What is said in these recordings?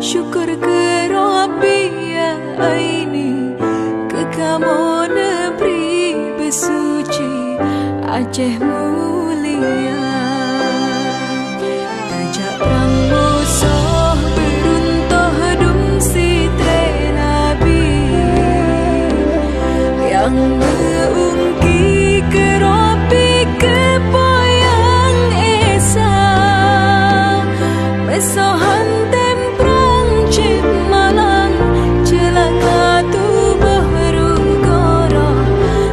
syukur ke Rabbi ya aini, ke kamu negeri bersuci Aceh mulia. Tajak perang musuh beruntuh dumsi tre Nabi yang mengungki ke Rabbi ke poyang esa mesohan tem perang cip malang celaka tubuh rugoro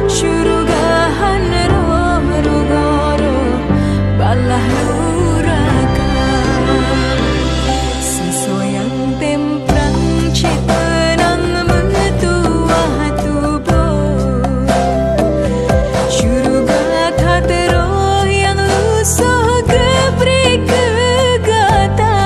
syurugahan roh rugoro balah luraka sesoyang tem perang cip penang metuah tubuh syuruga tatero yang lusuh gebri kegata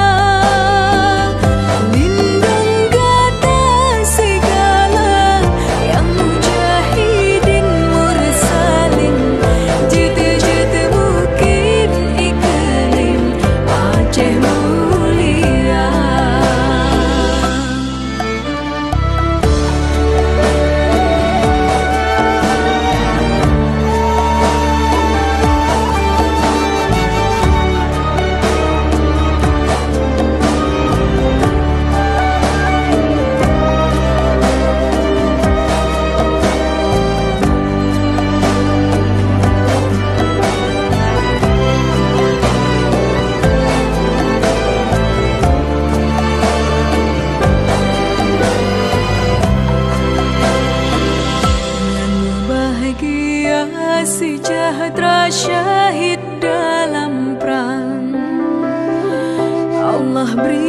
lindung gata segala yang mujahidin mursalin jete-jete mungkin iklim Aceh mulia. Sejahtera syahid dalam perang Allah beri